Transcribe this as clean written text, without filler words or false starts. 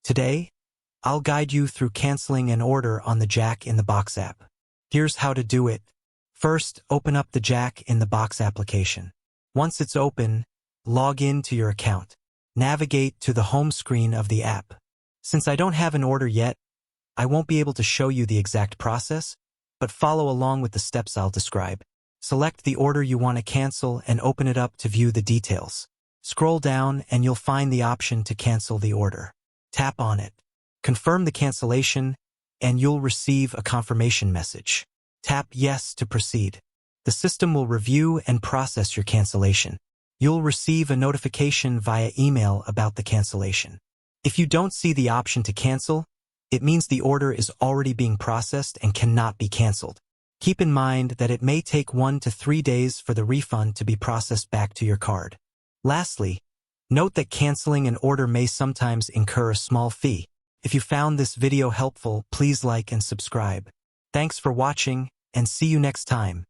Today, I'll guide you through canceling an order on the Jack in the Box app. Here's how to do it. First, open up the Jack in the Box application. Once it's open, log in to your account. Navigate to the home screen of the app. Since I don't have an order yet, I won't be able to show you the exact process, but follow along with the steps I'll describe. Select the order you want to cancel and open it up to view the details. Scroll down and you'll find the option to cancel the order. Tap on it. Confirm the cancellation, and you'll receive a confirmation message. Tap Yes to proceed. The system will review and process your cancellation. You'll receive a notification via email about the cancellation. If you don't see the option to cancel, it means the order is already being processed and cannot be canceled. Keep in mind that it may take 1 to 3 days for the refund to be processed back to your card. Lastly, note that canceling an order may sometimes incur a small fee. If you found this video helpful, please like and subscribe. Thanks for watching, and see you next time.